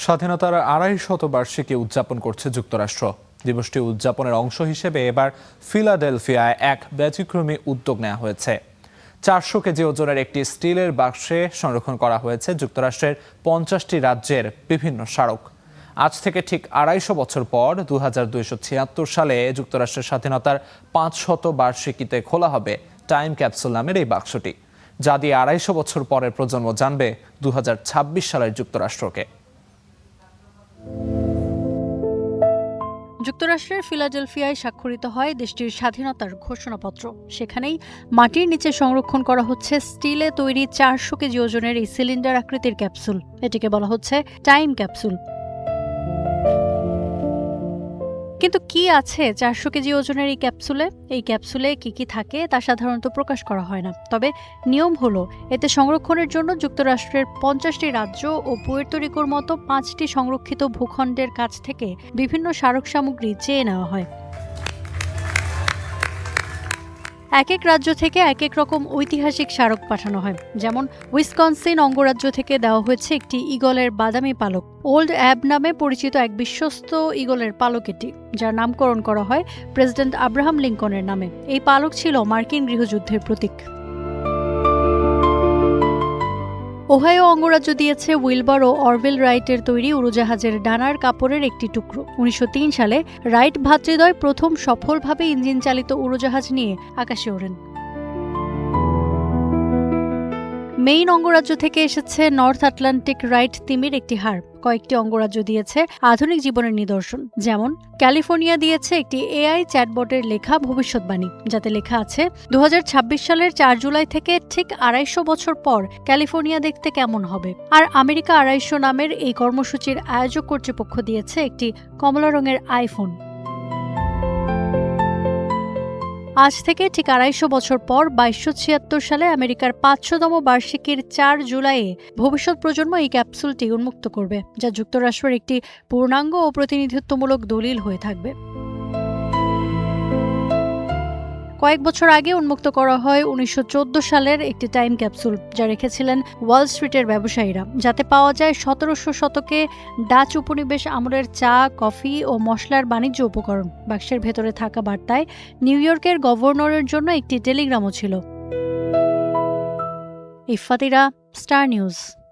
স্বাধীনতার ২৫০ বার্ষিকী উদযাপন করছে যুক্তরাষ্ট্র। দিবসটি উদযাপনের অংশ হিসেবে এবার ফিলাডেলফিয়ায় এক ব্যতিক্রমী উদ্যোগ নেওয়া হয়েছে। ৪০০ কেজি ওজনের একটি স্টিলের বাক্সে সংরক্ষণ করা হয়েছে যুক্তরাষ্ট্রের ৫০টি রাজ্যের বিভিন্ন স্মারক। আজ থেকে ঠিক ২৫০ বছর পর ২২৭৬ সালে যুক্তরাষ্ট্রের স্বাধীনতার ৫০০ বার্ষিকীতে খোলা হবে টাইম ক্যাপসুল নামের এই বাক্সটি, যা দিয়ে ২৫০ বছর পরের প্রজন্ম জানবে ২০২৬ সালের যুক্তরাষ্ট্রকে। যুক্তরাষ্ট্রের ফিলাডেলফিয়ায় স্বাক্ষরিত হয় দেশটির স্বাধীনতার ঘোষণাপত্র। সেখানেই মাটির নিচে সংরক্ষণ করা হচ্ছে স্টিলে তৈরি ৪০০ কেজি ওজনের এই সিলিন্ডার আকৃতির ক্যাপসুল। এটিকে বলা হচ্ছে টাইম ক্যাপসুল। কিন্তু কি আছে ৪০০ কেজি ওজনের এই ক্যাপসুলে? এই ক্যাপসুলে কি থাকে তা সাধারণত প্রকাশ করা হয় না। তবে নিয়ম হলো, এতে সংরক্ষণের জন্য যুক্তরাষ্ট্রের ৫০টি রাজ্য ও পুয়ের্তো রিকোর মতো ৫টি সংরক্ষিত ভূখণ্ডের কাছ থেকে বিভিন্ন স্মারক সামগ্রী চেয়ে নেওয়া হয়। এক এক রাজ্য থেকে এক এক রকম ঐতিহাসিক স্মারক পাঠানো হয়। যেমন উইসকনসিন অঙ্গরাজ্য থেকে দেওয়া হয়েছে একটি ঈগলের বাদামি পালক। ওল্ড অ্যাব নামে পরিচিত এক বিশ্বস্ত ঈগলের পালক এটি, যার নামকরণ করা হয় প্রেসিডেন্ট আব্রাহাম লিঙ্কনের নামে। এই পালক ছিল মার্কিন গৃহযুদ্ধের প্রতীক। ওহাইও অঙ্গরাজ্য দিয়েছে উইলবার ও অরভেল রাইটের তৈরি উড়োজাহাজের ডানার কাপড়ের একটি টুকরো। ১৯০৩ সালে রাইট ভ্রাতৃদ্বয় প্রথম সফলভাবে ইঞ্জিন চালিত উড়োজাহাজ নিয়ে আকাশে ওড়েন। মেইন অঙ্গরাজ্য থেকে এসেছে নর্থ আটলান্টিক রাইট তিমির একটি হাড়। কয়েকটি অঙ্গরাজ্য দিয়েছে আধুনিক জীবনের নিদর্শন। যেমন ক্যালিফোর্নিয়া দিয়েছে একটি এআই চ্যাটবটের লেখা ভবিষ্যৎবাণী, যাতে লেখা আছে ২০২৬ সালের ৪ জুলাই থেকে ঠিক ২৫০ বছর পর ক্যালিফোর্নিয়া দেখতে কেমন হবে। আর আমেরিকা ২৫০ নামের এই কর্মসূচির আয়োজক কর্তৃপক্ষ দিয়েছে একটি কমলা রঙের আইফোন। আজ থেকে ঠিক ২৫০ বছর পর ২২৭৬ সালে আমেরিকার ৫০০তম বার্ষিকীর ৪ জুলাইয়ে ভবিষ্যৎ প্রজন্ম এই ক্যাপসুলটি উন্মুক্ত করবে, যা যুক্তরাষ্ট্রের একটি পূর্ণাঙ্গ ও প্রতিনিধিত্বমূলক দলিল হয়ে থাকবে। কয়েক বছর আগে উন্মুক্ত করা হয় ১৯১৪ সালের একটি টাইম ক্যাপসুল, যা রেখেছিলেন ওয়াল স্ট্রিটের ব্যবসায়ীরা, যাতে পাওয়া যায় ১৭০০ শতকে ডাচ উপনিবেশ আমলের চা, কফি ও মশলার বাণিজ্য উপকরণ। বাক্সের ভেতরে থাকা বার্তায় নিউ ইয়র্কের গভর্নরের জন্য একটি টেলিগ্রামও ছিল। ইফফাতিরা, স্টার নিউজ।